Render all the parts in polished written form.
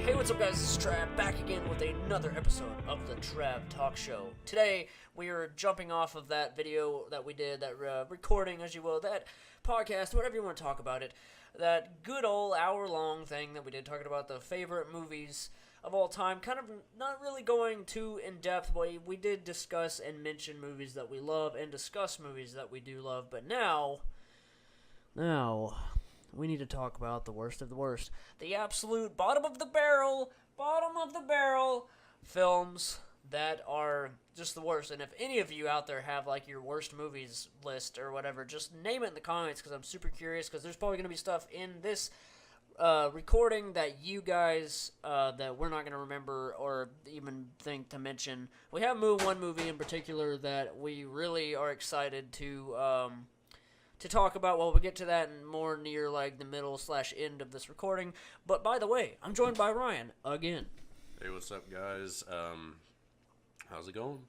Hey, what's up guys, this is Trav, back again with another episode of the TravTalks show. Today, we are jumping off of that video that we did, that recording, as you will, that podcast, whatever you want to talk about it, that good old hour-long thing that we did, talking about the favorite movies of all time, kind of not really going too in-depth, but we did discuss and mention movies that we love, and discuss movies that we do love, but now, we need to talk about the worst of the worst. The absolute bottom of the barrel films that are just the worst. And if any of you out there have, like, your worst movies list or whatever, just name it in the comments, because I'm super curious, because there's probably going to be stuff in this recording that you guys, that we're not going to remember or even think to mention. We have one movie in particular that we really are excited to talk about. Well, we'll get to that more near, like, the middle/end of this recording. But, by the way, I'm joined by Ryan again. Hey, what's up, guys? How's it going?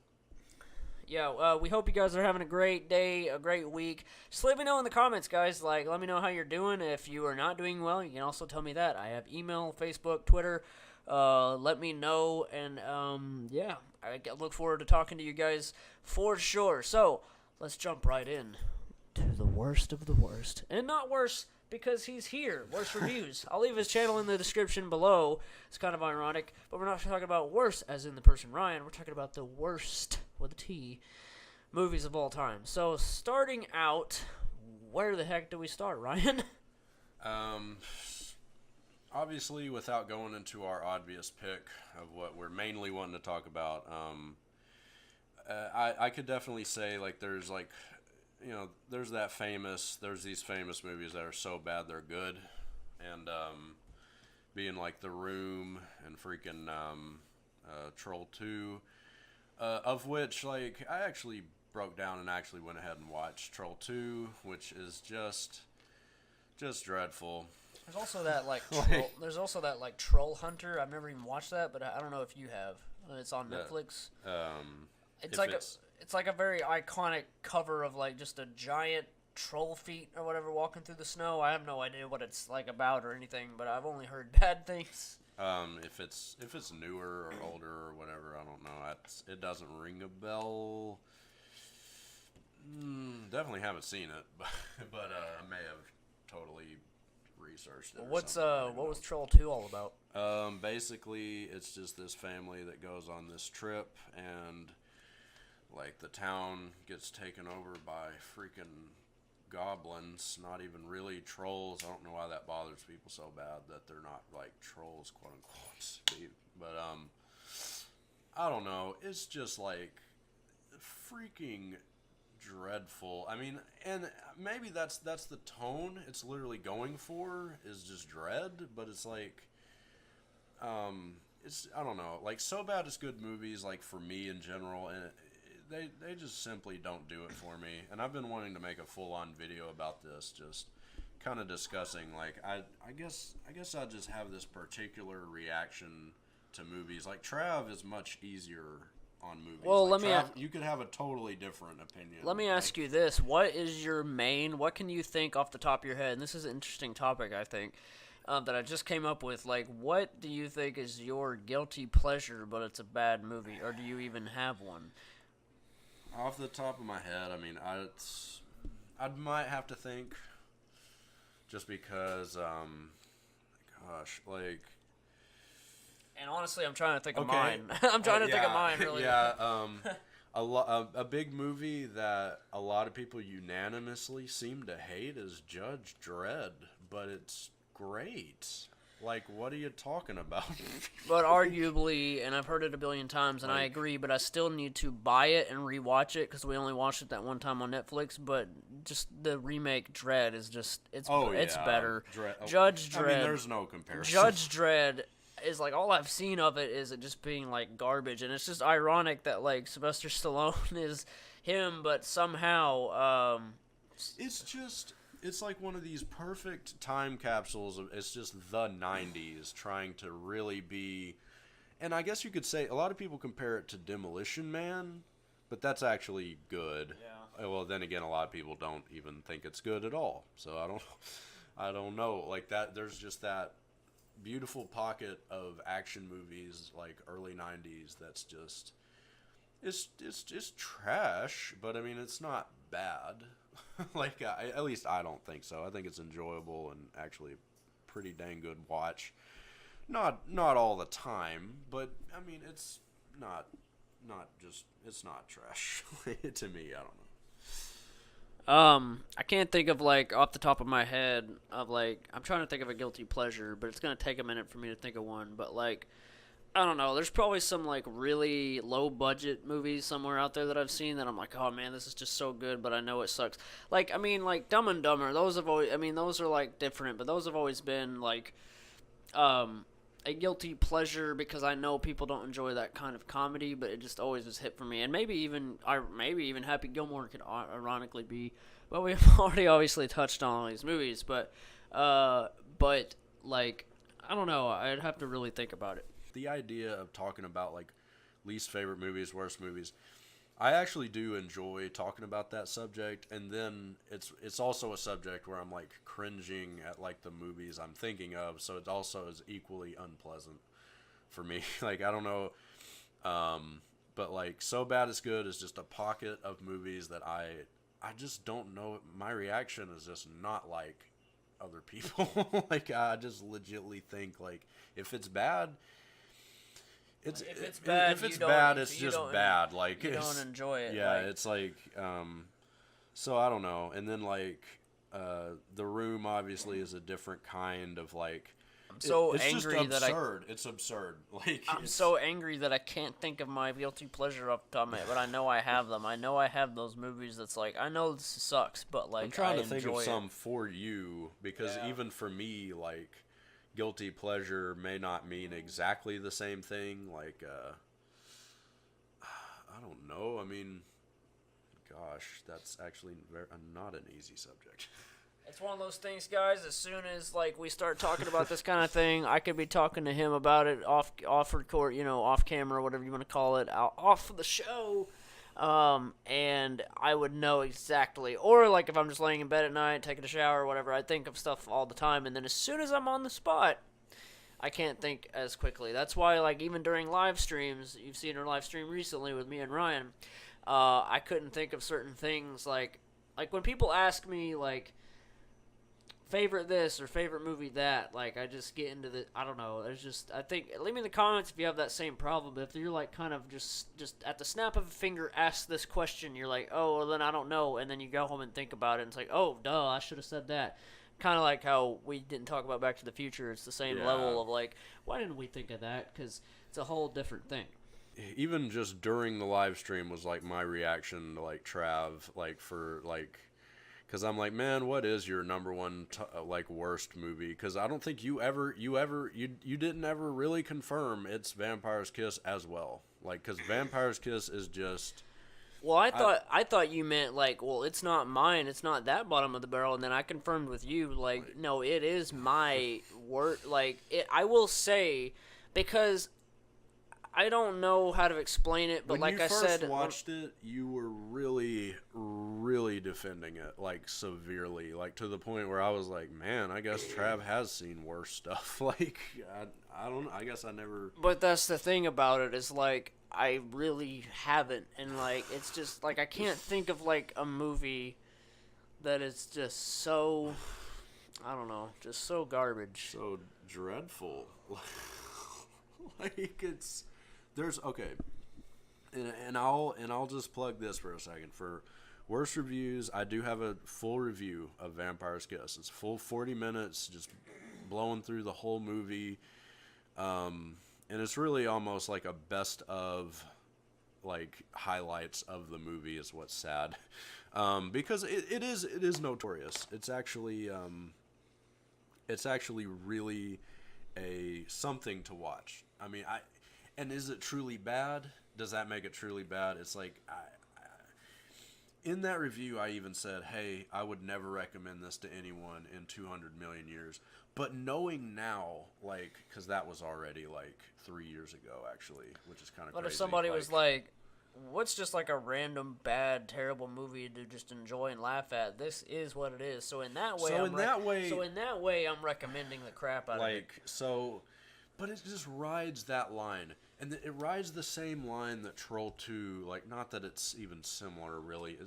Yeah, we hope you guys are having a great day, a great week. Just let me know in the comments, guys. Like, let me know how you're doing. If you are not doing well, you can also tell me that. I have email, Facebook, Twitter. Let me know. And, yeah, I look forward to talking to you guys for sure. So, let's jump right in to the worst of the worst. And not worse because he's here. Worst reviews. I'll leave his channel in the description below. It's kind of ironic, but we're not talking about worse as in the person Ryan. We're talking about the worst, with a T, movies of all time. So, starting out, where the heck do we start, Ryan? Obviously, without going into our obvious pick of what we're mainly wanting to talk about, I could definitely say, like, there's, like, you know, there's these famous movies that are so bad they're good, and being like The Room and freaking Troll 2, of which, like, I actually broke down and actually went ahead and watched Troll 2, which is just dreadful. There's also that, like, Troll Hunter. I've never even watched that, but I don't know if you have. It's on Netflix. It's like a very iconic cover of, like, just a giant troll feet or whatever walking through the snow. I have no idea what it's, like, about or anything, but I've only heard bad things. If it's newer or older or whatever, I don't know. It doesn't ring a bell. Definitely haven't seen it, but I may have totally researched it. What was Troll 2 all about? Basically, it's just this family that goes on this trip, and, like, the town gets taken over by freaking goblins, not even really trolls. I don't know why that bothers people so bad that they're not, like, trolls, quote unquote. But I don't know. It's just, like, freaking dreadful. I mean, and maybe that's the tone it's literally going for, is just dread. But it's like, it's, I don't know. Like, so bad it's good movies, like, for me in general, and They just simply don't do it for me. And I've been wanting to make a full-on video about this, just kind of discussing, like, I guess I just have this particular reaction to movies. Like, Trav is much easier on movies. Well, like, you could have a totally different opinion. Let me ask you this. What can you think off the top of your head? And this is an interesting topic, I think, that I just came up with. Like, what do you think is your guilty pleasure, but it's a bad movie? Or do you even have one? Off the top of my head, I mean, I might have to think, just because, gosh, like. And honestly, I'm trying to think of mine. I'm trying to think of mine, really. Yeah, a big movie that a lot of people unanimously seem to hate is Judge Dredd, but it's great. Like, what are you talking about? But arguably, and I've heard it a billion times, and I agree, but I still need to buy it and rewatch it, because we only watched it that one time on Netflix, but just the remake Dredd is just, it's better. Judge Dredd. I mean, there's no comparison. Judge Dredd is, like, all I've seen of it is it just being, like, garbage, and it's just ironic that, like, Sylvester Stallone is him, but somehow, It's like one of these perfect time capsules. It's just the 90s trying to really be, and I guess you could say a lot of people compare it to Demolition Man, but that's actually good. Yeah. Well, then again, a lot of people don't even think it's good at all. So I don't know. Like that, there's just that beautiful pocket of action movies like early 90s that's just it's trash, but I mean it's not bad. Like at least I don't think so. I think it's enjoyable and actually pretty dang good watch. Not all the time, but I mean it's not just it's not trash to me. I don't know. I can't think of like off the top of my head of like I'm trying to think of a guilty pleasure, but it's gonna take a minute for me to think of one. But like I don't know, there's probably some like really low budget movies somewhere out there that I've seen that I'm like, oh man, this is just so good, but I know it sucks. Like I mean, like Dumb and Dumber, those have always, I mean, those are like different, but those have always been like a guilty pleasure because I know people don't enjoy that kind of comedy, but it just always was hit for me. And maybe even Happy Gilmore could ironically be, but we've already obviously touched on all these movies, but like I don't know, I'd have to really think about it. The idea of talking about like least favorite movies, worst movies, I actually do enjoy talking about that subject, and then it's also a subject where I'm like cringing at like the movies I'm thinking of, so it also is equally unpleasant for me. Like I don't know, but like So Bad It's Good is just a pocket of movies that I just don't know. My reaction is just not like other people. Like I just legitly think like if it's bad. If it's bad, it's just bad. Like you don't enjoy it. Yeah, like, it's like so I don't know. And then like The Room obviously is a different kind of like. I'm so it's angry just that absurd. It's absurd. Like I'm so angry that I can't think of my guilty pleasure off the top of my head, but I know I have them. I know I have those movies that's like I know this sucks, but like I'm trying to think of it. some for you because even for me like. Guilty pleasure may not mean exactly the same thing. Like, I don't know. I mean, gosh, that's actually not an easy subject. It's one of those things, guys. As soon as like we start talking about this kind of thing, I could be talking to him about it off record, off camera, whatever you want to call it, off the show. And I would know exactly, or like if I'm just laying in bed at night, taking a shower or whatever, I think of stuff all the time, and then as soon as I'm on the spot, I can't think as quickly. That's why, like, even during live streams, you've seen our live stream recently with me and Ryan, I couldn't think of certain things, like when people ask me, like, favorite this or favorite movie that, like I just get into the I don't know, there's just I think leave me in the comments if you have that same problem. But if you're like kind of just at the snap of a finger ask this question, you're like, oh well then I don't know, and then you go home and think about it and it's like, oh duh, I should have said that. Kind of like how we didn't talk about Back to the Future. It's the same level of like, why didn't we think of that? Because it's a whole different thing. Even just during the live stream was like my reaction to like Trav, like for like because I'm like, man, what is your number one like worst movie? Because I don't think you didn't ever really confirm it's Vampire's Kiss as well. Like, because Vampire's Kiss is just. Well, I thought you meant like, well, it's not mine. It's not that bottom of the barrel. And then I confirmed with you, like, no, it is my word. Like, I will say, because I don't know how to explain it, but when like I said, when you first watched it, you were really, really defending it, like severely, like to the point where I was like, man, I guess Trav has seen worse stuff. Like, I don't know. I guess I never. But that's the thing about it is like I really haven't, and like it's just like I can't think of like a movie that is just so, I don't know, just so garbage, so dreadful. Like it's. There's okay, and I'll just plug this for a second. For worst reviews, I do have a full review of Vampire's Kiss. It's full 40 minutes, just blowing through the whole movie, and it's really almost like a best of, like highlights of the movie is what's sad, because it is notorious. It's actually really a something to watch. I mean And is it truly bad? Does that make it truly bad? It's like, in that review, I even said, hey, I would never recommend this to anyone in 200 million years. But knowing now, like, because that was already like 3 years ago, actually, which is kind of crazy. But if somebody was like, what's just like a random bad terrible movie to just enjoy and laugh at. This is what it is. So in that way, I'm recommending the crap out of it. But it just rides that line, and it rides the same line that Troll 2. Like, not that it's even similar, really.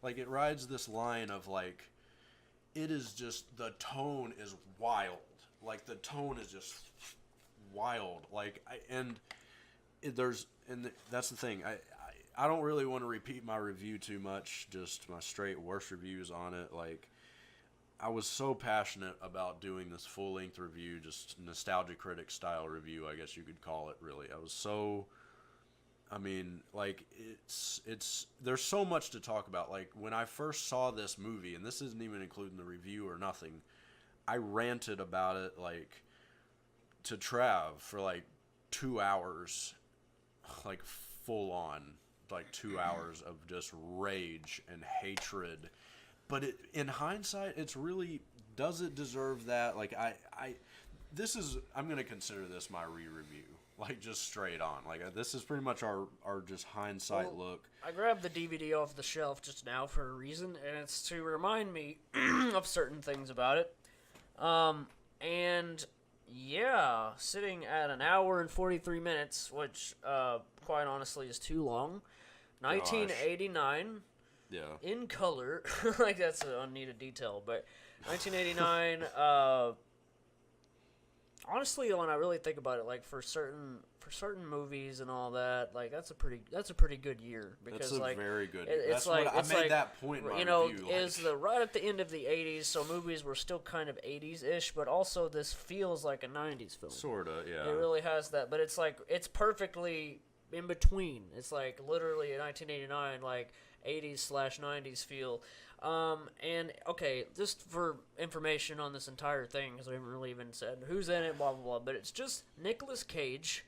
Like, it rides this line of like, it is just, the tone is wild. Like, the tone is just wild. Like, that's the thing. I don't really want to repeat my review too much. Just my straight worst reviews on it. Like, I was so passionate about doing this full length review, just nostalgia critic style review, I guess you could call it. Really, I was so. I mean, like, it's there's so much to talk about. Like, when I first saw this movie, and this isn't even including the review or nothing, I ranted about it like to Trav for like 2 hours, like full on, like 2 hours of just rage and hatred. But in hindsight, it's really, does it deserve that? Like, I'm going to consider this my re-review. Like, just straight on. Like, this is pretty much our just hindsight look. I grabbed the DVD off the shelf just now for a reason, and it's to remind me of certain things about it. And yeah, sitting at an hour and 43 minutes, which quite honestly is too long. 1989. Yeah. In color. Like, that's an unneeded detail, but 1989, honestly, when I really think about it, like, for certain movies and all that, like, that's a pretty good year, because that's like, very good. It's like, I made that point in my review. Is the right at the end of the 80s, so movies were still kind of 80s-ish, but also this feels like a 90s film. Sorta, yeah. It really has that, but it's like, it's perfectly in between. It's like literally a 1989, like, 80s/90s feel. And okay, just for information on this entire thing, because we haven't really even said who's in it, blah blah blah, but it's just Nicolas Cage,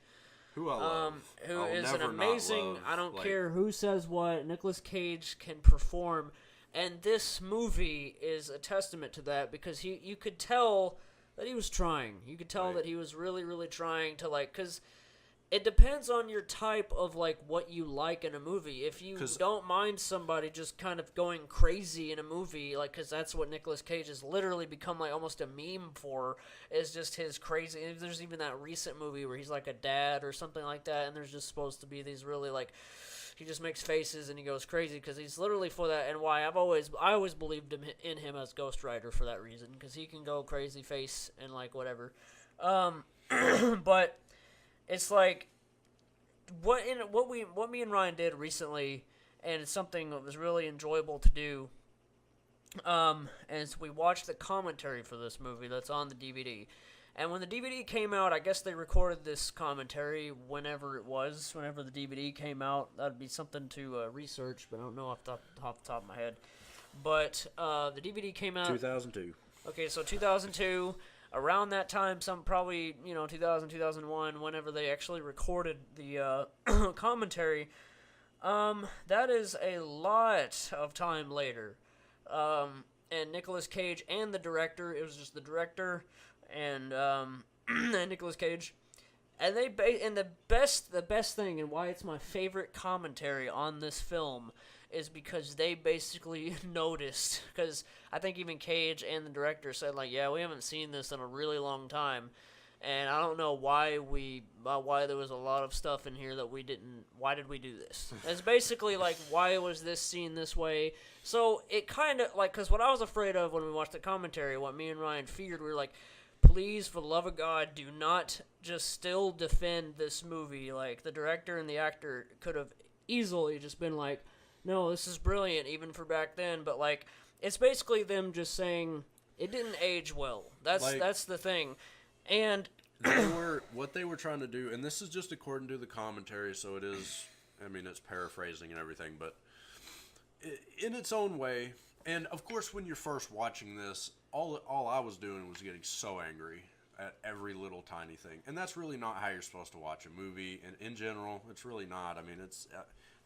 who I love, who I'll is an never amazing. not love, I don't like, care who says what. Nicolas Cage can perform, and this movie is a testament to that, because you could tell that he was trying. You could tell Right. that he was really really trying to, like, because it depends on your type of, like, what you like in a movie. If you don't mind somebody just kind of going crazy in a movie, like, because that's what Nicolas Cage has literally become, like, almost a meme for, is just his crazy. There's even that recent movie where he's like a dad or something like that, and there's just supposed to be these really, like, he just makes faces and he goes crazy, because he's literally for that. And why I always believed in him as Ghost Rider for that reason, because he can go crazy face and, like, whatever. But it's like, what me and Ryan did recently, and it's something that was really enjoyable to do. Is we watched the commentary for this movie that's on the DVD, and when the DVD came out, I guess they recorded this commentary whenever the DVD came out. That'd be something to research, but I don't know off the top of my head. But the DVD came out 2002. Okay, so 2002. Around that time, probably 2000, 2001, whenever they actually recorded the commentary, that is a lot of time later. And Nicolas Cage and the director, it was just the director and and Nicolas Cage, and the best thing, and why it's my favorite commentary on this film, is because they basically noticed, because I think even Cage and the director said, like, yeah, we haven't seen this in a really long time, and I don't know why there was a lot of stuff in here that why did we do this? It's basically like, why was this scene this way? So it kind of, like, because what I was afraid of when we watched the commentary, what me and Ryan feared, we were like, please, for the love of God, do not just still defend this movie. Like, the director and the actor could have easily just been like, no, this is brilliant, even for back then. But, like, it's basically them just saying it didn't age well. That's the thing. And what they were trying to do, and this is just according to the commentary, so it is, I mean, it's paraphrasing and everything, but in its own way. And of course, when you're first watching this, all I was doing was getting so angry at every little tiny thing, and that's really not how you're supposed to watch a movie. And in general, it's really not. I mean, it's.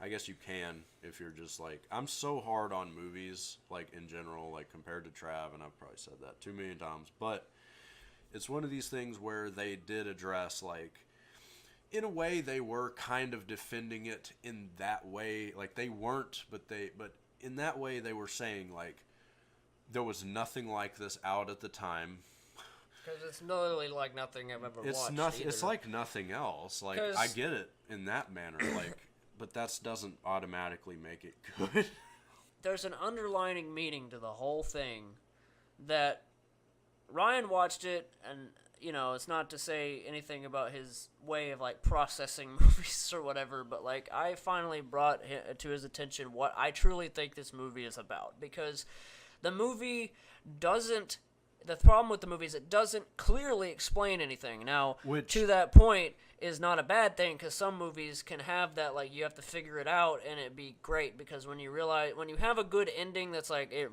I guess you can if you're just like, I'm so hard on movies, like, in general, like, compared to Trav, and I've probably said that 2 million times, but it's one of these things where they did address, like, in a way, they were kind of defending it in that way. Like, they weren't, but in that way, they were saying, like, there was nothing like this out at the time. Because it's literally like nothing I've ever watched. It's like nothing else. Like, I get it in that manner, like, but that doesn't automatically make it good. There's an underlining meaning to the whole thing that Ryan watched it, and, you know, it's not to say anything about his way of, like, processing movies or whatever, but, like, I finally brought to his attention what I truly think this movie is about. Because the movie doesn't... The problem with the movie is it doesn't clearly explain anything. Now, to that point is not a bad thing, because some movies can have that, like, you have to figure it out, and it'd be great, because when you have a good ending that's, like, it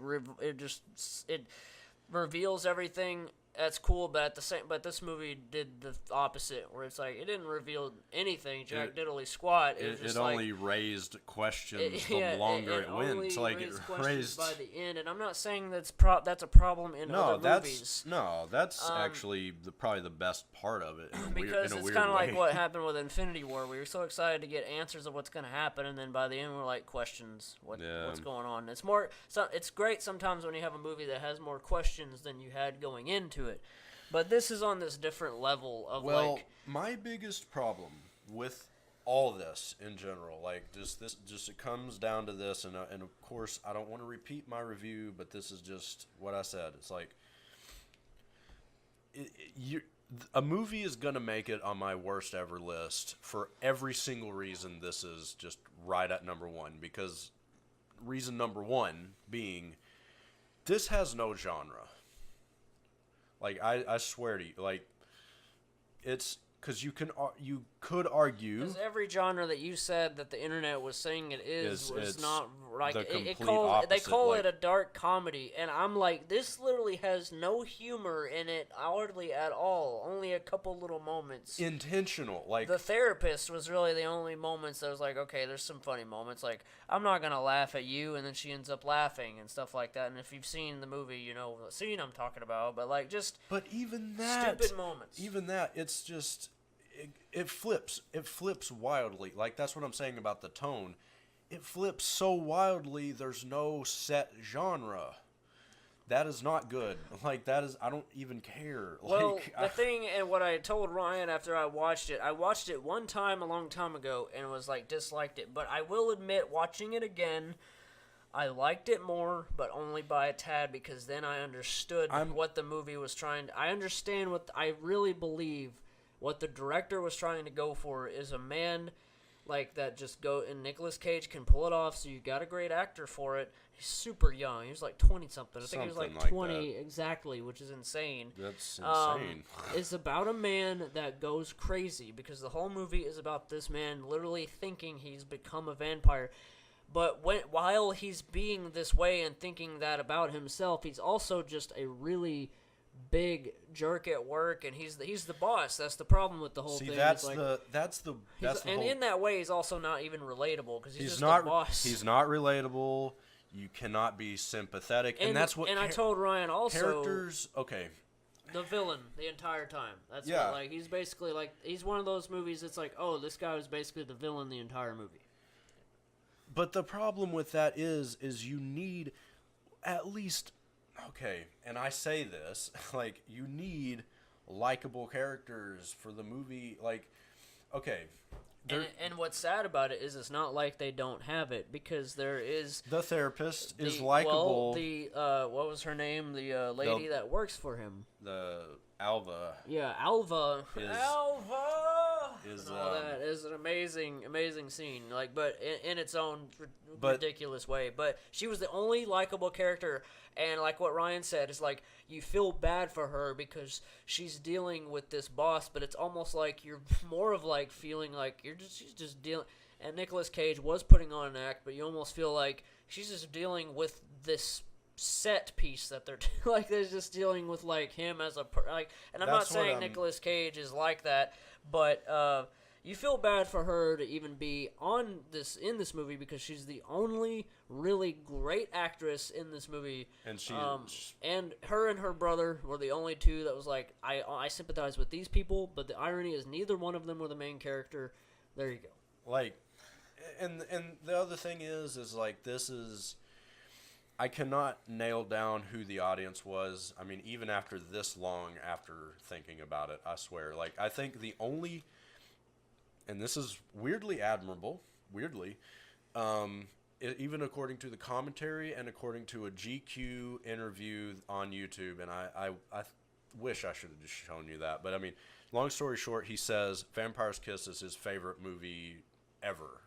reveals everything, that's cool, but this movie did the opposite, where it's like, it didn't reveal anything, jack diddly squat. It only raised questions the longer it went. Like, it raised by the end, and I'm not saying that's a problem in other movies. That's actually probably the best part of it. Because it's kind of like what happened with Infinity War. We were so excited to get answers of what's going to happen, and then by the end we're like, questions. What's going on? It's great sometimes when you have a movie that has more questions than you had going into it. But this is on this different level of my biggest problem with all this in general, like it comes down to this, and of course I don't want to repeat my review, but this is just what I said. It's like a movie is gonna make it on my worst ever list for every single reason. This is just right at number one, because reason number one being this has no genre. Like, I swear to you, like, it's because you could argue. Because every genre that you said that the internet was saying was not right. They call it a dark comedy, and I'm like, this literally has no humor in it, hardly at all. Only a couple little moments. Intentional, like The Therapist was really the only moments that was like, okay, there's some funny moments. Like, I'm not gonna laugh at you, and then she ends up laughing and stuff like that. And if you've seen the movie, you know the scene I'm talking about. But like, just even that stupid moments. Even that, it's just. It flips wildly. Like, that's what I'm saying about the tone. It flips so wildly, there's no set genre. That is not good. Like, I don't even care. Well, like, the thing, and what I told Ryan after I watched it one time a long time ago, and was like, disliked it. But I will admit, watching it again, I liked it more, but only by a tad, because then I understood what the movie was trying to... I really believe what the director was trying to go for is a man like that and Nicolas Cage can pull it off, so you got a great actor for it. He's super young. He was like 20-something. I think he was like 20 exactly, which is insane. That's insane. It's about a man that goes crazy, because the whole movie is about this man literally thinking he's become a vampire. But while he's being this way and thinking that about himself, he's also just a really big jerk at work, and he's the boss. That's the problem with the whole thing. And in that way, he's also not even relatable, because he's just not the boss. He's not relatable. You cannot be sympathetic, and that's what. And I told Ryan also, characters. Okay. The villain the entire time. That's what, like, he's basically like, he's one of those movies that's like, oh, this guy was basically the villain the entire movie. But the problem with that is you need at least. Okay, and I say this, like, you need likable characters for the movie, like, okay. And what's sad about it is it's not like they don't have it, because there is... The Therapist is likable. Well, what was her name? The lady that works for him. The Alva. Yeah, Alva. Alva! Is that is an amazing scene, like, but in its own ridiculous way. But she was the only likable character, and like what Ryan said, is like, you feel bad for her because she's dealing with this boss, but it's almost like you're more of like feeling like she's just dealing. And Nicolas Cage was putting on an act, but you almost feel like she's just dealing with this set piece that they're like, they're just dealing with like him as a like. And I'm not saying Nicolas Cage is like that, but you feel bad for her to even be in this movie because she's the only really great actress in this movie. And and her brother were the only two that was like, I sympathize with these people, but the irony is neither one of them were the main character. There you go. Like, and the other thing is like, this is, I cannot nail down who the audience was. I mean, even after this long after thinking about it, I swear. Like, I think the only, and this is weirdly admirable, even according to the commentary and according to a GQ interview on YouTube, and I wish I should have just shown you that. But, I mean, long story short, he says Vampire's Kiss is his favorite movie ever.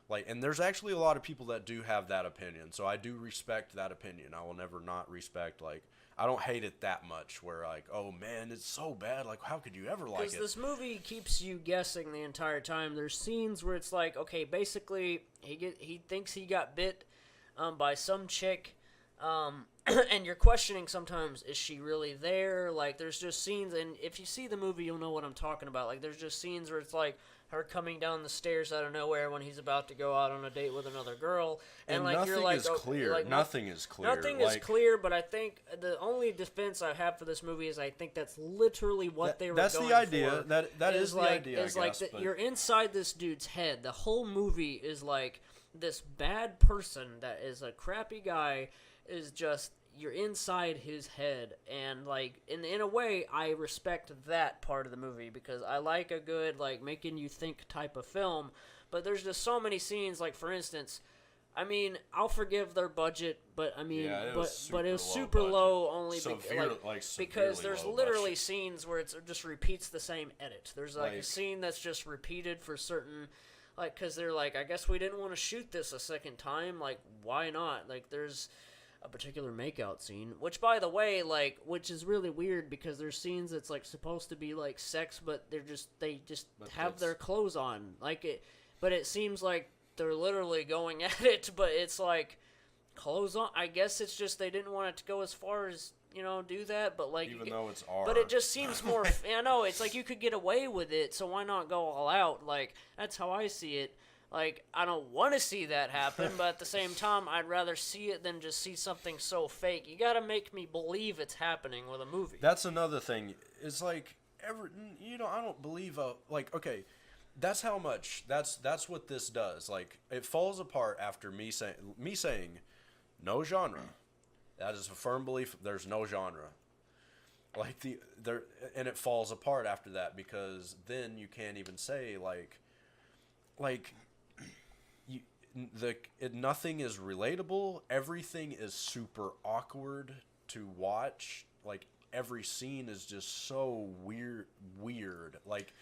Like, and there's actually a lot of people that do have that opinion, so I do respect that opinion. I will never not respect, like, I don't hate it that much where, like, oh, man, it's so bad. Like, how could you ever like it? Because this movie keeps you guessing the entire time. There's scenes where it's like, okay, basically, he thinks he got bit by some chick, and you're questioning sometimes, is she really there? Like, there's just scenes, and if you see the movie, you'll know what I'm talking about. Like, there's just scenes where it's like her coming down the stairs out of nowhere when he's about to go out on a date with another girl, and like nothing you're like, is clear. Like, nothing is clear. Nothing is clear, but I think the only defense I have for this movie is I think that's literally what they were going for. That's the idea. That is the idea, Is I like guess, you're inside this dude's head. The whole movie is like this bad person that is a crappy guy is just, you're inside his head, and like in a way I respect that part of the movie because I like a good like making you think type of film. But there's just so many scenes, like for instance, I mean, I'll forgive their budget, but I mean, it was super low only because severely there's low literally budget. scenes where it just repeats the same edit. There's like a scene that's just repeated for certain, like, because they're like, I guess we didn't want to shoot this a second time, like, why not? Like, there's a particular makeout scene, which by the way, like, which is really weird because there's scenes that's like supposed to be like sex, but they just have their clothes on, like it, but it seems like they're literally going at it, but it's like clothes on. I guess it's just they didn't want it to go as far as, you know, do that, but like, even though it's R, but it just seems more. I know it's like you could get away with it, so why not go all out? Like, that's how I see it. Like, I don't want to see that happen, but at the same time, I'd rather see it than just see something so fake. You gotta make me believe it's happening with a movie. That's another thing. It's like, I don't believe okay, that's how much, that's what this does. Like, it falls apart after me saying, no genre. That is a firm belief, there's no genre. Like, and it falls apart after that because then you can't even say, nothing is relatable. Everything is super awkward to watch. Like, every scene is just so weird. Like,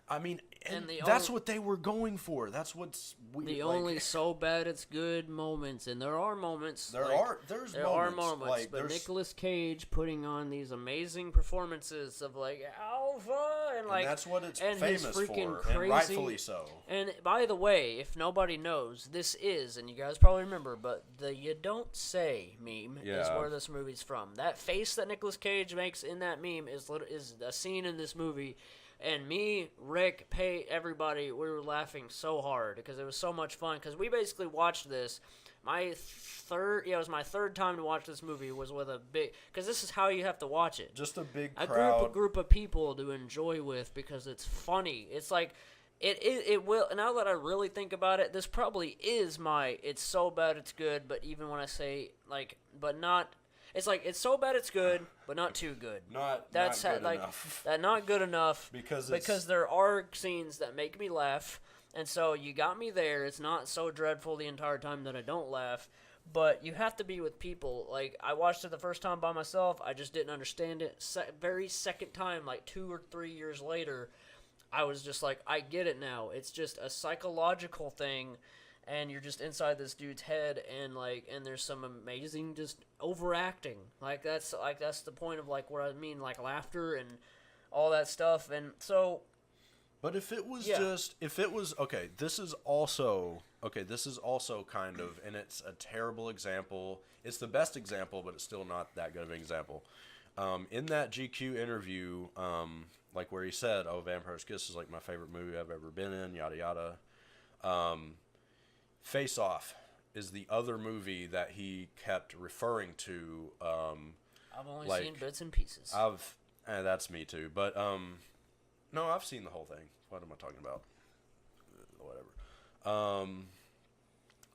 I mean, and that's what they were going for. That's what's weird. The only so bad it's good moments, and there are moments. There are moments. Like, but Nicolas Cage putting on these amazing performances of like alpha and like, and that's what it's and famous his freaking for, crazy, and rightfully so. And by the way, if nobody knows, this is, and you guys probably remember, but the "you don't say" meme is where this movie's from. That face that Nicolas Cage makes in that meme is a scene in this movie. And me, Rick, everybody, we were laughing so hard because it was so much fun. Because we basically watched this. It was my third time to watch this movie. Was with a big, because this is how you have to watch it. Just a big crowd. A group of people to enjoy with because it's funny. It's like, it will, now that I really think about it, this probably is it's so bad it's good. But even when I say, like, but not. It's like, it's so bad it's good, but not too good. Not good enough. Not good enough. Because there are scenes that make me laugh, and so you got me there. It's not so dreadful the entire time that I don't laugh, but you have to be with people. Like, I watched it the first time by myself. I just didn't understand it. Very second time, like 2 or 3 years later, I was just like, I get it now. It's just a psychological thing. And you're just inside this dude's head, and there's some amazing just overacting. That's the point of like what I mean, like laughter and all that stuff. And so, but if it was okay, this is also kind of, and it's a terrible example. It's the best example, but it's still not that good of an example. in that GQ interview, like where he said, "Oh, Vampire's Kiss is like my favorite movie I've ever been in," yada yada. Face Off is the other movie that he kept referring to. I've only like, seen bits and pieces. That's me too. But no, I've seen the whole thing. What am I talking about? Whatever.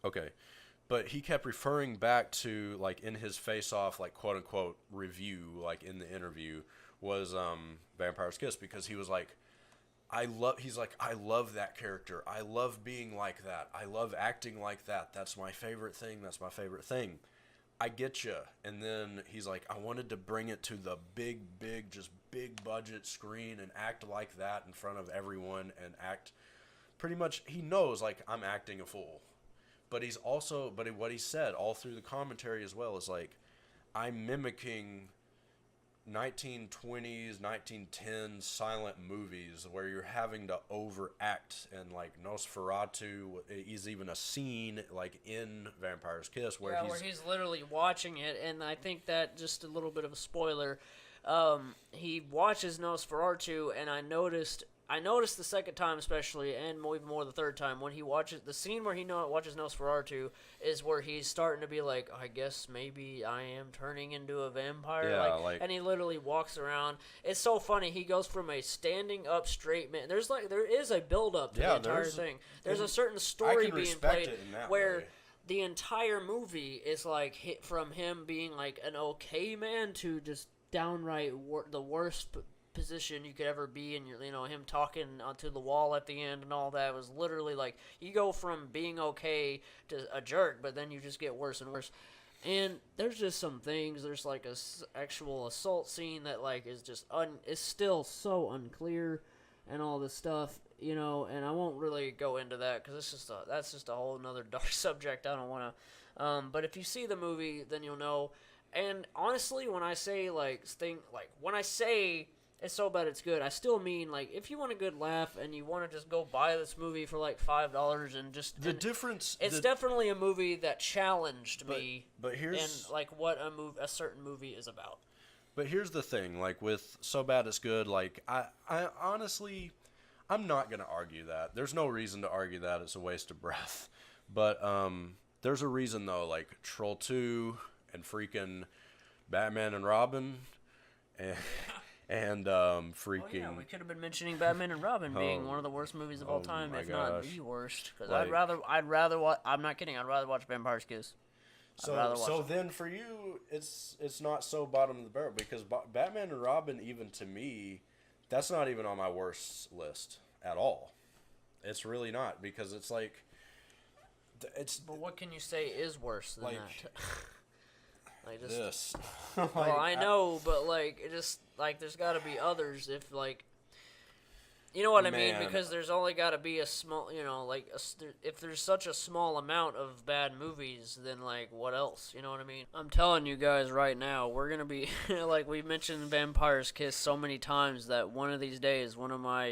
Okay. But he kept referring back to, like, in his face-off, like, quote-unquote review, like, in the interview, was Vampire's Kiss, because he was like, I love that character. I love being like that. I love acting like that. That's my favorite thing. That's my favorite thing. I get you. And then he's like, I wanted to bring it to the big budget screen and act like that in front of everyone and act pretty much, he knows, like, I'm acting a fool. But he's also, what he said all through the commentary as well is like, I'm mimicking 1920s, 1910s silent movies where you're having to overact, and like Nosferatu is even a scene like in Vampire's Kiss where he's literally watching it, and I think that, just a little bit of a spoiler, he watches Nosferatu, and I noticed the second time especially, and even more the third time, when he watches the scene where he watches Nosferatu is where he's starting to be like, I guess maybe I am turning into a vampire. Yeah, and he literally walks around. It's so funny. He goes from a standing up straight man. There is a build up to the entire thing. There's a certain story being played where way. The entire movie is like hit from him being like an okay man to just downright the worst position you could ever be in. Him talking onto the wall at the end and all that was literally like, you go from being okay to a jerk, but then you just get worse and worse. And there's just some things, there's like a actual assault scene that like is just is still so unclear and all this stuff, and I won't really go into that because that's just a whole another dark subject. I don't want to, but if you see the movie, then you'll know. And honestly, when I say it's so bad it's good, I still mean, like, if you want a good laugh and you want to just go buy this movie for like $5 and just it's definitely a movie that challenged me. But here's and like what a certain movie is about. But here's the thing, like with So Bad It's Good, like I honestly, I'm not gonna argue that. There's no reason to argue that. It's a waste of breath. But there's a reason though, like Troll 2 and freaking Batman and Robin and freaking. Oh, yeah, we could have been mentioning Batman and Robin being one of the worst movies of all time, if not the worst. Because I'd rather watch. I'm not kidding. I'd rather watch Vampire's Kiss. So then for you, it's not so bottom of the barrel, because Batman and Robin, even to me, that's not even on my worst list at all. It's really not, because it's like But what can you say is worse than that? Like just, this. Well, I know, but like it just like there's got to be others. If like, you know what I mean? Because there's only got to be a small, if there's such a small amount of bad movies, then like what else? You know what I mean? I'm telling you guys right now, we're gonna be like we mentioned Vampire's Kiss so many times that one of these days, one of my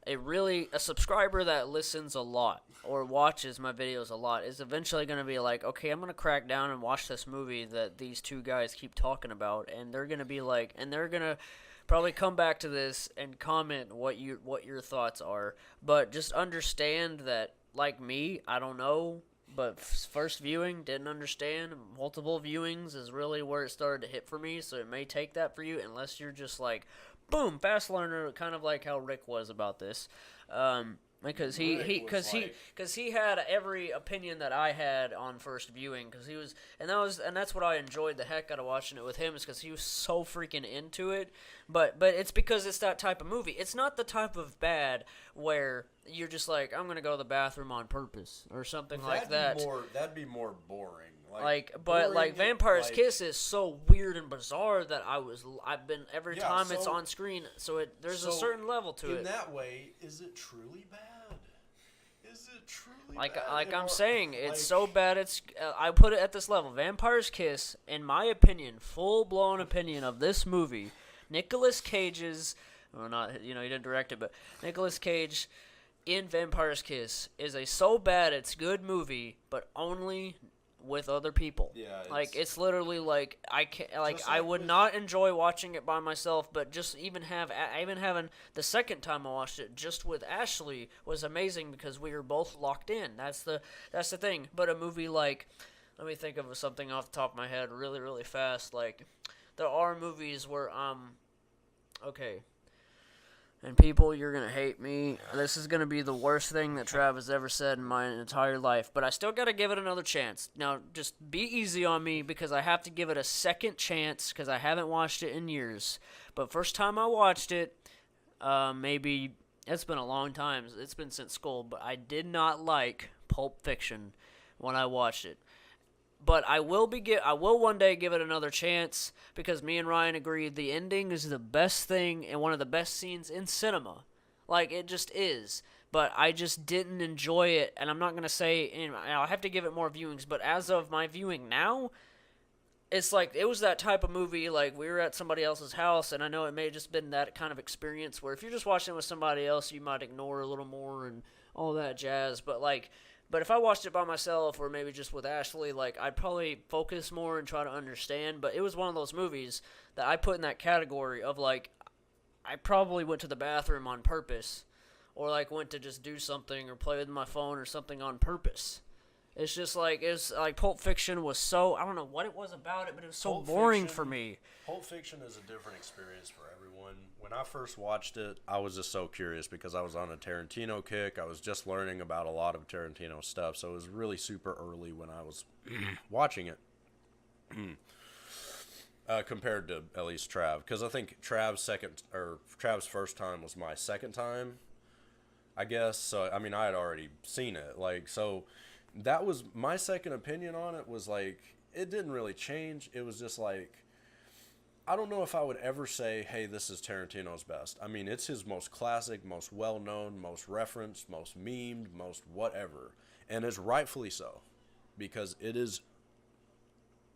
a subscriber that listens a lot or watches my videos a lot is eventually going to be like, okay, I'm going to crack down and watch this movie that these two guys keep talking about, and they're going to be like, and they're going to probably come back to this and comment what your thoughts are. But just understand that, like me, I don't know, but first viewing, didn't understand. Multiple viewings is really where it started to hit for me, so it may take that for you unless you're just like, boom, fast learner, kind of like how Rick was about this, because he had every opinion that I had on first viewing, because he was, and that's what I enjoyed the heck out of watching it with him, is because he was so freaking into it. But it's because it's that type of movie. It's not the type of bad where you're just like, I'm gonna go to the bathroom on purpose or something like that. That'd be more boring. Vampire's Kiss is so weird and bizarre that I've been every time it's on screen. So there's a certain level to it. In that way, is it truly bad? Is it truly bad? Like I'm saying, it's so bad. It's I put it at this level. Vampire's Kiss, in my opinion, full blown opinion of this movie. Nicolas Cage's, well, not he didn't direct it, but Nicolas Cage in Vampire's Kiss is a so bad it's good movie, but only with other people. Yeah, like it's literally like I can I would with, not enjoy watching it by myself, but just even having the second time I watched it just with Ashley was amazing because we were both locked in. That's the thing. But a movie like, let me think of something off the top of my head really really fast. Like there are movies where okay. And people, you're going to hate me. This is going to be the worst thing that Trav has ever said in my entire life. But I still got to give it another chance. Now, just be easy on me because I have to give it a second chance because I haven't watched it in years. But first time I watched it, maybe, it's been a long time. It's been since school. But I did not like Pulp Fiction when I watched it. But I will one day give it another chance because me and Ryan agreed the ending is the best thing and one of the best scenes in cinema. Like, it just is. But I just didn't enjoy it, and I'm not going to say, I'll have to give it more viewings, but as of my viewing now, it's like, it was that type of movie, like, we were at somebody else's house, and I know it may have just been that kind of experience where if you're just watching it with somebody else, you might ignore a little more and all that jazz, but if I watched it by myself or maybe just with Ashley, like, I'd probably focus more and try to understand. But it was one of those movies that I put in that category of, like, I probably went to the bathroom on purpose or, like, went to just do something or play with my phone or something on purpose. It's just like, Pulp Fiction was so, I don't know what it was about it, but it was so boring for me. Pulp Fiction is a different experience for everyone. When I first watched it, I was just so curious because I was on a Tarantino kick. I was just learning about a lot of Tarantino stuff, so it was really super early when I was watching it. Compared to at least Trav, because I think Trav's first time was my second time, I guess. So I mean, I had already seen it, like, so that was my second opinion on it. Was like, it didn't really change. It was just like, I don't know if I would ever say, hey, this is Tarantino's best. I mean, it's his most classic, most well-known, most referenced, most memed, most whatever, and it's rightfully so, because it is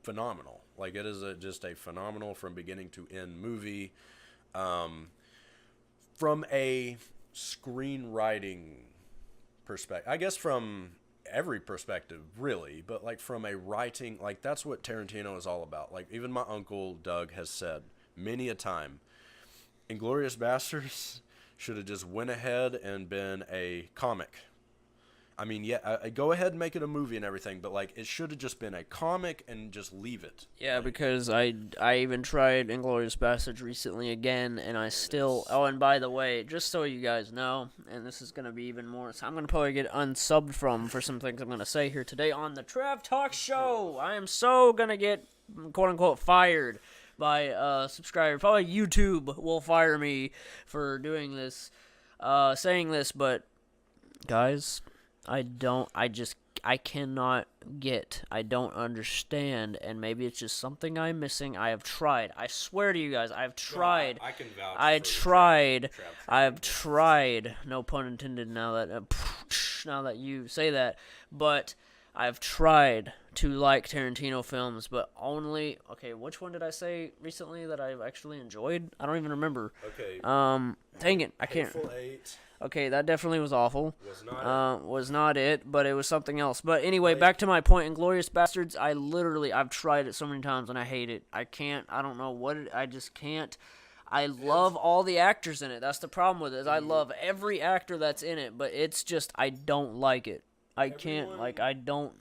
phenomenal. Like, it is just a phenomenal from beginning to end movie. From a screenwriting perspective, I guess from every perspective, really, but like from a writing, like that's what Tarantino is all about. Like, even my uncle Doug has said many a time, Inglourious Basterds should have just went ahead and been a comic. I mean, yeah, I go ahead and make it a movie and everything, but like, it should have just been a comic and just leave it. Yeah, because I even tried Inglourious Basterds recently again, and I still... Oh, and by the way, just so you guys know, and this is going to be even more... So I'm going to probably get unsubbed for some things I'm going to say here today on the TravTalks show. I am so going to get, quote-unquote, fired by subscribers. Probably YouTube will fire me for doing this, saying this, but, guys... I cannot get, I don't understand, and maybe it's just something I'm missing. I have tried. I swear to you guys, I've tried. No, I can vouch I've tried. No pun intended. Now that you say that, but I've tried to like Tarantino films, but only. Okay, which one did I say recently that I've actually enjoyed? I don't even remember. Okay. Dang it, I can't. Hateful Eight. Okay, that definitely was awful. Was not it, but it was something else. But anyway, Like, back to my point, Inglourious Basterds, I've tried it so many times and I hate it. I don't know what I just can't. I love all the actors in it. That's the problem with it. Is I love every actor that's in it, but it's just, I don't like it. I don't.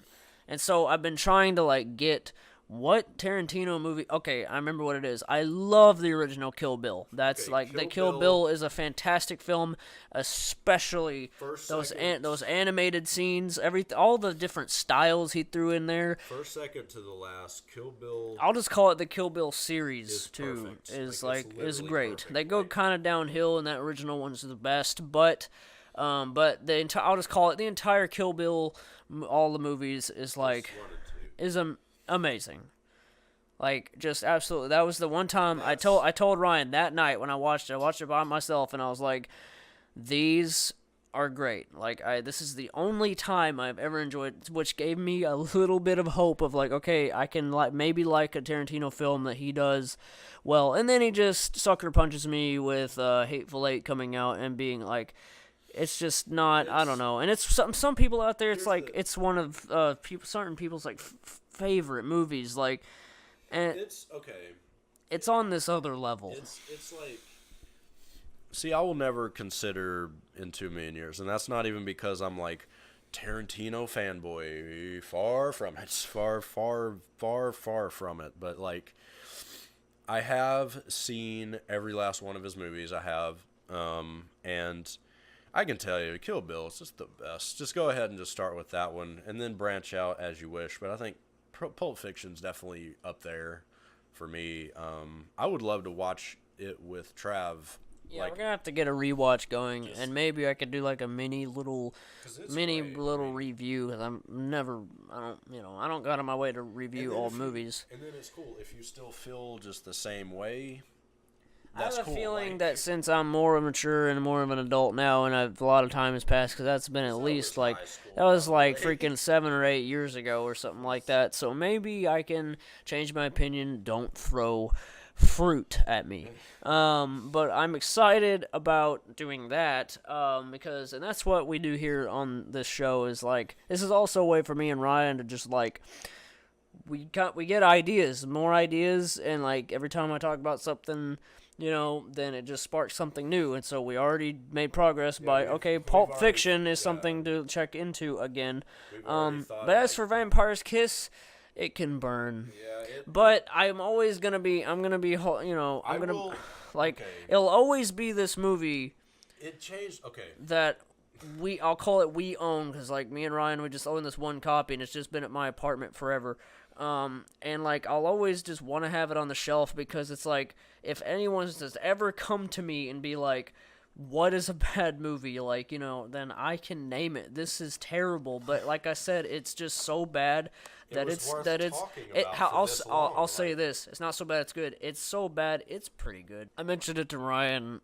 And so I've been trying to, like, get... What Tarantino movie? Okay, I remember what it is. I love the original Kill Bill. That's Kill Bill is a fantastic film, especially those animated scenes, all the different styles he threw in there. First second to the last, Kill Bill. I'll just call it the Kill Bill series too. Perfect. Is great. Perfect. They go kind of downhill, and that original one's the best. But I'll just call it the entire Kill Bill. All the movies is amazing. Like, just absolutely. That was the one time I told Ryan that night when I watched it by myself, and I was like, these are great. Like, this is the only time I've ever enjoyed, which gave me a little bit of hope of, like, okay, I can maybe like a Tarantino film that he does well. And then he just sucker punches me with Hateful Eight coming out and being like, it's just not. I don't know. And it's some people out there. It's like it's one of certain people's like favorite movies. Like, and It's okay. it's on this other level. It's like. See, I will never consider In 2 Million Years, and that's not even because I'm like Tarantino fanboy. Far from it. It's far from it. But like, I have seen every last one of his movies. I have, and I can tell you, Kill Bill is just the best. Just go ahead and just start with that one, and then branch out as you wish. But I think Pulp Fiction's definitely up there for me. I would love to watch it with Trav. Yeah, we're gonna have to get a rewatch going, and maybe I could do like a mini little review. Cause I don't go out of my way to review all movies. And then it's cool if you still feel just the same way. I have a feeling that since I'm more mature and more of an adult now, and a lot of time has passed, because that's been at least like that was like freaking 7 or 8 years ago or something like that. So maybe I can change my opinion. Don't throw fruit at me. But I'm excited about doing that because, and that's what we do here on this show, is like, this is also a way for me and Ryan to just like, we get ideas, more ideas, and like every time I talk about something, then it just sparks something new. And so we already made progress by, Pulp Fiction is something to check into again. But as for Vampire's Kiss, it can burn. But I'm always gonna be, it'll always be this movie. It changed, that I'll call it we own, because like me and Ryan, we just own this one copy, and it's just been at my apartment forever. And like I'll always just want to have it on the shelf, because it's like, if anyone's just ever come to me and be like, what is a bad movie, like, then I can name it. This is terrible, but like I said, it's just so bad I'll say this, it's not so bad it's good. It's so bad it's pretty good. I mentioned it to Ryan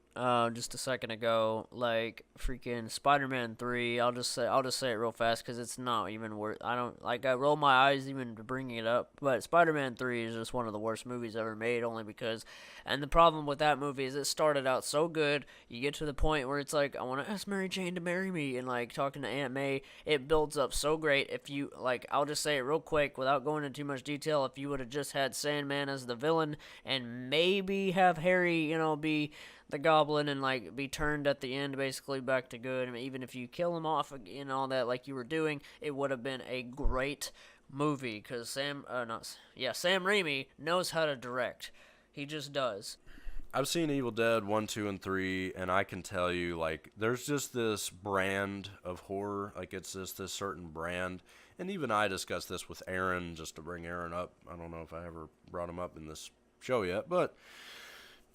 just a second ago, like freaking Spider-Man 3. I'll just say it real fast, because it's not even worth. I roll my eyes even bringing it up, but Spider-Man 3 is just one of the worst movies ever made, only because, and the problem with that movie is it started out so good, you get to the point where it's like, I want to ask Mary Jane to marry me, and like talking to Aunt May, it builds up so great. If you like, I'll just say it real quick without going into too much detail, if you would have just had Sandman as the villain and maybe have Harry, be the Goblin, and like be turned at the end basically back to good, and even if you kill him off and all that like you were doing, it would have been a great movie, because Sam Raimi knows how to direct. He just does. I've seen Evil Dead 1, 2, and 3, and I can tell you, like, there's just this brand of horror. Like, it's just this certain brand. And even I discussed this with Aaron, just to bring Aaron up. I don't know if I ever brought him up in this show yet, but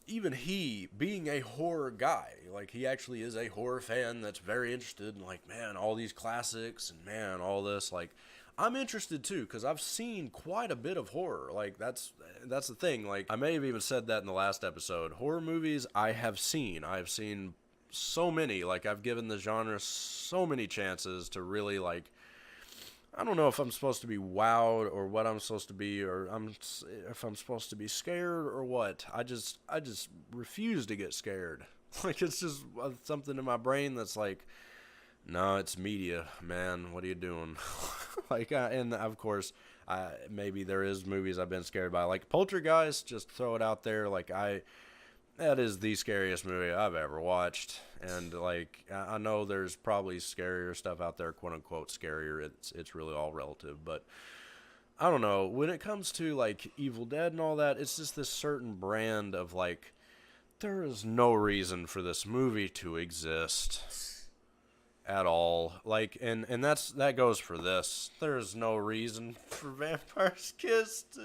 even he, being a horror guy, like, he actually is a horror fan that's very interested in, like, man, all these classics and, man, all this, like, I'm interested too, because I've seen quite a bit of horror. Like, that's the thing. Like, I may have even said that in the last episode. Horror movies I have seen so many. Like, I've given the genre so many chances to really, like, I don't know if I'm supposed to be wowed or what I'm supposed to be, or if I'm supposed to be scared or what. I just refuse to get scared. Like, it's just something in my brain that's like, no, it's media, man. What are you doing? And of course, maybe there is movies I've been scared by, like Poltergeist. Just throw it out there. Like, that is the scariest movie I've ever watched. And like, I know there's probably scarier stuff out there, quote unquote scarier. It's really all relative, but I don't know. When it comes to like Evil Dead and all that, it's just this certain brand of like, there is no reason for this movie to exist at all. Like, and that goes for this. There's no reason for Vampire's Kiss to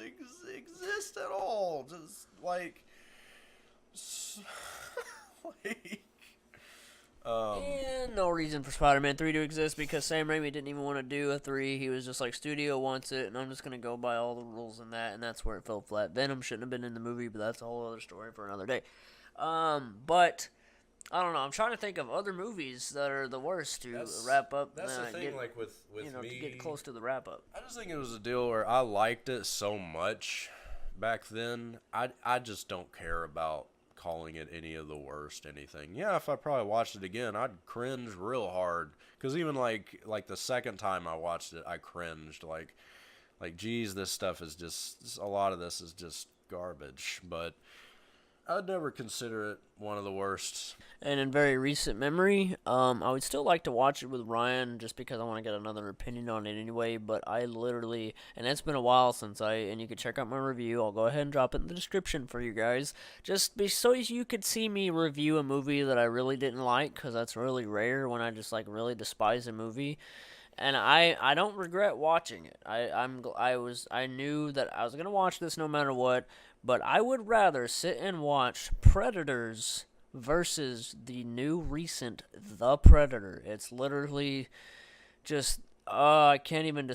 exist at all. Just like, and no reason for Spider-Man 3 to exist, because Sam Raimi didn't even want to do a 3. He was just like, studio wants it, and I'm just going to go by all the rules in that, and that's where it fell flat. Venom shouldn't have been in the movie, but that's a whole other story for another day. But I don't know. I'm trying to think of other movies that are the worst to wrap up. That's the thing, like with me, to get close to the wrap up. I just think it was a deal where I liked it so much back then. I just don't care about calling it any of the worst anything. Yeah, if I probably watched it again, I'd cringe real hard. Because even like the second time I watched it, I cringed. Geez, this stuff is just, a lot of this is just garbage. But I'd never consider it one of the worst. And in very recent memory, I would still like to watch it with Ryan just because I want to get another opinion on it anyway. But I literally, and it's been a while since and you can check out my review. I'll go ahead and drop it in the description for you guys. So you could see me review a movie that I really didn't like, because that's really rare when I just like really despise a movie. And I don't regret watching it. I knew that I was gonna watch this no matter what, but I would rather sit and watch Predators versus the new recent The Predator. It's literally just I can't even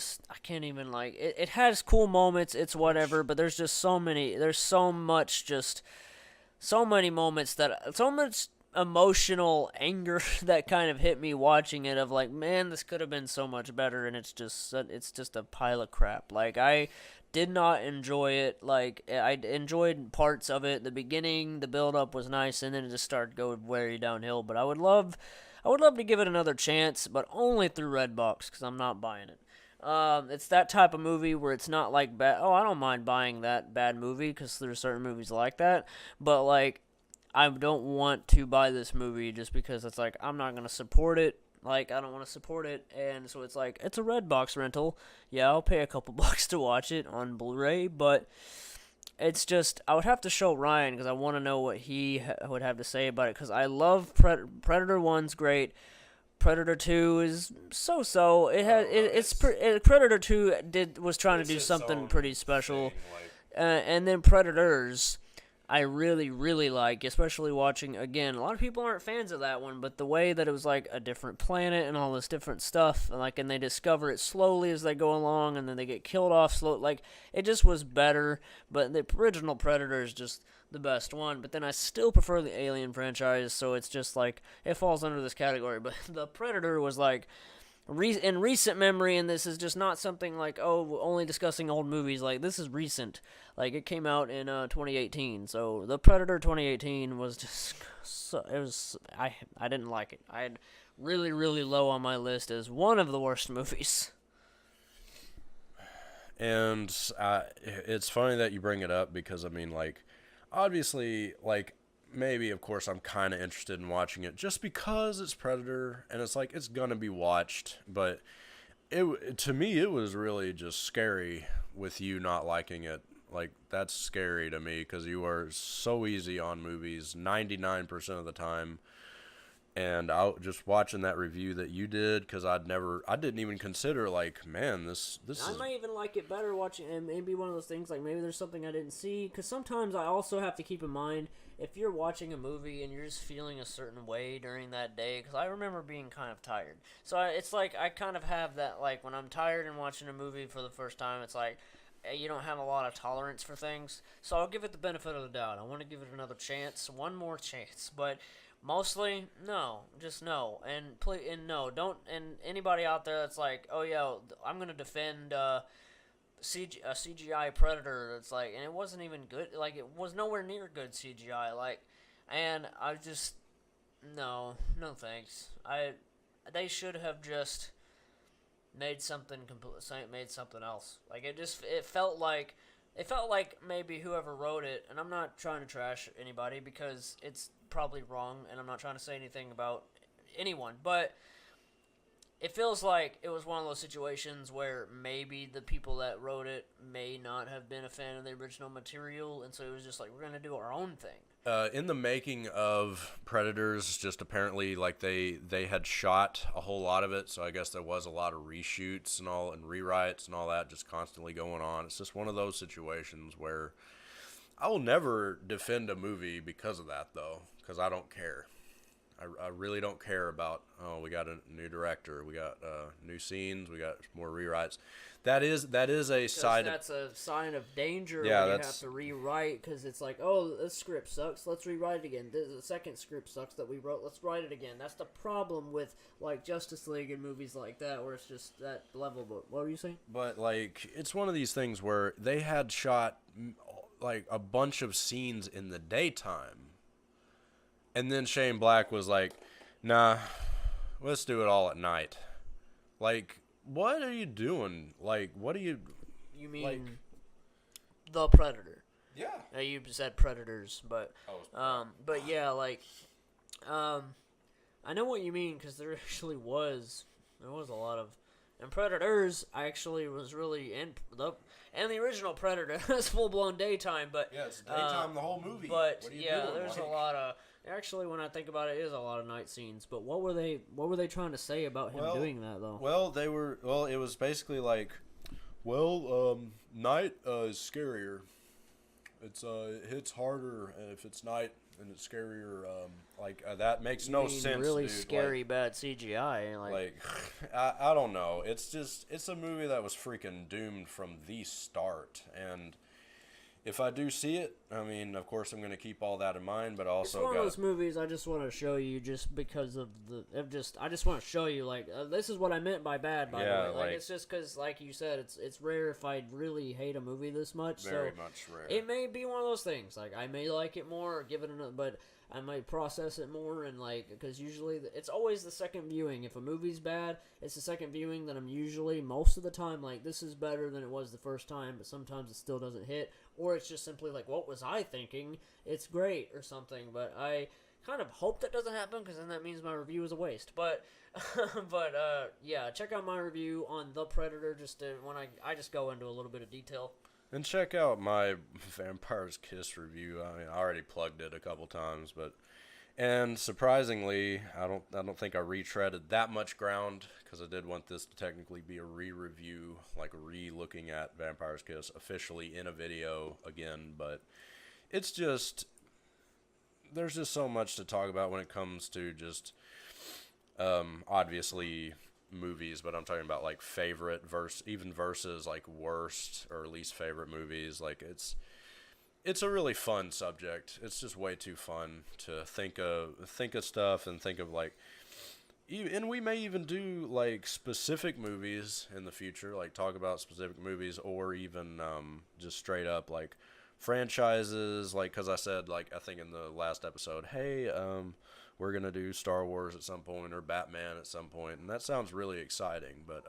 like it. It has cool moments. It's whatever, but there's just so many. There's so much so many moments so much emotional anger that kind of hit me watching it, of like, man, this could have been so much better, and it's just a pile of crap. Like, I did not enjoy it. Like, I enjoyed parts of it. The beginning, the build up was nice, and then it just started going very downhill. But I would love to give it another chance, but only through Redbox, because I'm not buying it. It's that type of movie where it's not like bad. Oh, I don't mind buying that bad movie, because there's certain movies like that. But like, I don't want to buy this movie just because it's like, I'm not going to support it. Like, I don't want to support it. And so it's like, it's a Redbox rental. Yeah, I'll pay a couple bucks to watch it on Blu-ray. But it's just, I would have to show Ryan, because I want to know what he would have to say about it. Because I love Predator 1's great. Predator 2 is so-so. Predator 2 was trying to do something pretty special. And then Predators, I really, really like, especially watching, again, a lot of people aren't fans of that one, but the way that it was like a different planet and all this different stuff, and they discover it slowly as they go along, and then they get killed off slow, like, it just was better. But the original Predator is just the best one. But then I still prefer the Alien franchise, so it's just like, it falls under this category. But the Predator was like, in recent memory, and this is just not something like, oh, only discussing old movies. Like, this is recent. Like, it came out in 2018. So the Predator 2018 was just I didn't like it. I had really, really low on my list as one of the worst movies. And it's funny that you bring it up, because I mean, like, obviously, like, maybe, of course, I'm kind of interested in watching it just because it's Predator, and it's like, it's gonna be watched. But to me, it was really just scary with you not liking it. Like, that's scary to me, because you are so easy on movies 99% of the time. And just watching that review that you did, because I didn't even consider, like, man, this I might even like it better watching, and maybe one of those things, like, maybe there's something I didn't see, because sometimes I also have to keep in mind, if you're watching a movie and you're just feeling a certain way during that day, because I remember being kind of tired, so it's like, I kind of have that, like, when I'm tired and watching a movie for the first time, it's like, you don't have a lot of tolerance for things, so I'll give it the benefit of the doubt. I want to give it another chance, one more chance, but mostly, no, just no, and please, and no, don't, and anybody out there that's like, oh yeah, I'm gonna defend a CGI Predator that's like, and it wasn't even good, like, it was nowhere near good CGI, like, and I just, no thanks. They should have just made something else. Like, it felt like maybe whoever wrote it, and I'm not trying to trash anybody because it's probably wrong, and I'm not trying to say anything about anyone, but it feels like it was one of those situations where maybe the people that wrote it may not have been a fan of the original material, and so it was just like, we're going to do our own thing. In the making of Predators, just apparently, like, they had shot a whole lot of it, so I guess there was a lot of reshoots and all, and rewrites and all that just constantly going on. It's just one of those situations where I will never defend a movie because of that, though, because I don't care. I really don't care about, oh, we got a new director, we got new scenes, we got more rewrites. That is a side. That's a sign of danger. Yeah, when you have to rewrite, because it's like, oh, this script sucks. Let's rewrite it again. The second script sucks that we wrote. Let's write it again. That's the problem with, like, Justice League and movies like that, where it's just that level. But what were you saying? But, like, it's one of these things where they had shot, like, a bunch of scenes in the daytime, And then Shane Black was like, nah, let's do it all at night. Like, what are you doing? Like, what are you... You mean like, The Predator? Yeah. You said Predators, but yeah, like, I know what you mean, because there actually was a lot of, and Predators actually was really in the original Predator was full blown daytime, but Yeah, it's daytime the whole movie. But what are you yeah, doing? there's a lot of, actually when I think about it, is a lot of night scenes. But what were they trying to say about him doing that though? Well, it was basically like, night is scarier. It hits harder if it's night and it's scarier. That makes no sense. Really dude. scary, bad CGI. I don't know. It's a movie that was freaking doomed from the start. And if I do see it, I mean, of course, I'm going to keep all that in mind. But also, it's one of those movies I just want to show you, just because of I just want to show you, like, this is what I meant by bad. By the way, like, it's just because, like you said, it's rare if I really hate a movie this much. Very much rare. It may be one of those things. Like, I may like it more, or give it another, but I might process it more, and like, because usually it's always the second viewing. If a movie's bad, it's the second viewing that I'm usually, most of the time, like, this is better than it was the first time, but sometimes it still doesn't hit, or it's just simply like, what was I thinking? It's great or something. But I kind of hope that doesn't happen, because then that means my review is a waste. But yeah, check out my review on The Predator. I just go into a little bit of detail. And check out my Vampire's Kiss review. I mean, I already plugged it a couple times, and surprisingly, I don't think I retreaded that much ground, because I did want this to technically be a re-review, like re-looking at Vampire's Kiss officially in a video again. But it's just, there's just so much to talk about when it comes to just obviously movies, but I'm talking about like favorite versus like worst or least favorite movies. Like, it's a really fun subject. It's just way too fun to think of stuff and think of, like, and we may even do like specific movies in the future, like talk about specific movies, or even just straight up like franchises, like, because I said, like, I think in the last episode, hey, we're going to do Star Wars at some point, or Batman at some point, and that sounds really exciting. But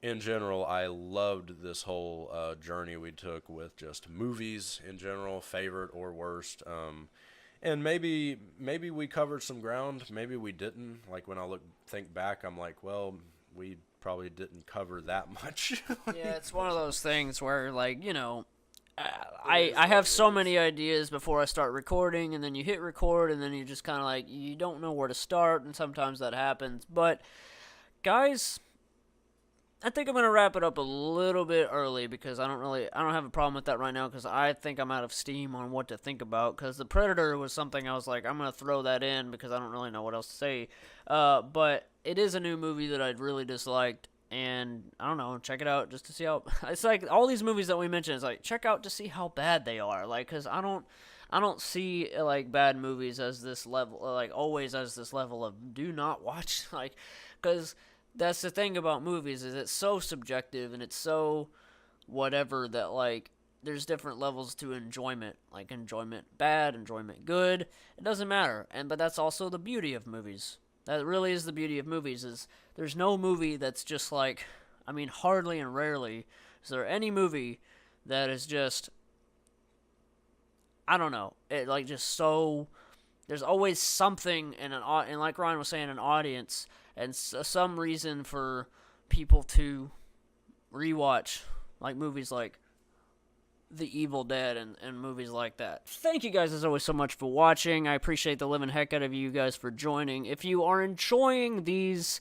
in general, I loved this whole journey we took with just movies in general, favorite or worst. And maybe we covered some ground, maybe we didn't. Like, when I think back, I'm like, well, we probably didn't cover that much. Yeah, it's one of those things where, like, you know, I have so many ideas before I start recording, and then you hit record, and then you just kind of like, you don't know where to start, and sometimes that happens. But, guys, I think I'm going to wrap it up a little bit early, because I don't have a problem with that right now, because I think I'm out of steam on what to think about, because The Predator was something I was like, I'm going to throw that in, because I don't really know what else to say. But it is a new movie that I'd really disliked. And I don't know, check it out just to see how. It's like all these movies that we mentioned. It's like, check out to see how bad they are. Like, because I don't see like bad movies as this level, like always as this level of do not watch. Like, because that's the thing about movies, is it's so subjective and it's so whatever, that like there's different levels to enjoyment. Like, enjoyment bad, enjoyment good. It doesn't matter. But that's also the beauty of movies. That really is the beauty of movies, is there's no movie that's just like, I mean, hardly and rarely is there any movie that is just, I don't know, it like just so, there's always something and like Ryan was saying, an audience, and some reason for people to rewatch like movies like The Evil Dead and movies like that. Thank you guys as always so much for watching. I appreciate the living heck out of you guys for joining. If you are enjoying these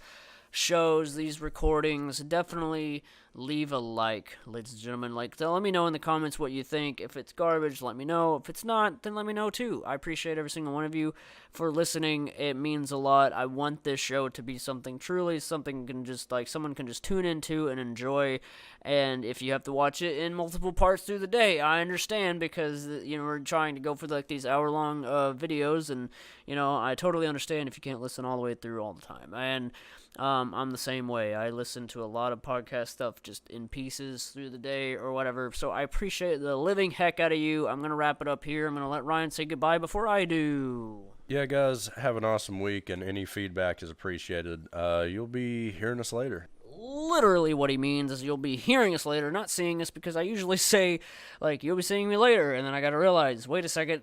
shows, these recordings, definitely leave a like, ladies and gentlemen. Like, let me know in the comments what you think. If it's garbage, let me know. If it's not, then let me know too. I appreciate every single one of you for listening. It means a lot. I want this show to be something truly, something can just, like, someone can just tune into and enjoy. And if you have to watch it in multiple parts through the day, I understand, because, you know, we're trying to go for like these hour-long videos, and, you know, I totally understand if you can't listen all the way through all the time. And I'm the same way. I listen to a lot of podcast stuff stuff just in pieces through the day or whatever. So I appreciate the living heck out of you. I'm going to wrap it up here. I'm going to let Ryan say goodbye before I do. Yeah, guys, have an awesome week, and any feedback is appreciated. You'll be hearing us later. Literally what he means is you'll be hearing us later, not seeing us, because I usually say, like, you'll be seeing me later, and then I got to realize, wait a second,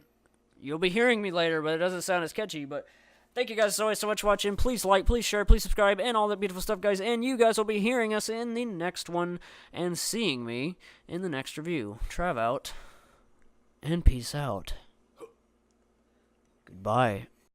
you'll be hearing me later, but it doesn't sound as catchy. But thank you guys so much for watching. Please like, please share, please subscribe, and all that beautiful stuff, guys. And you guys will be hearing us in the next one and seeing me in the next review. Trav out, and peace out. Goodbye.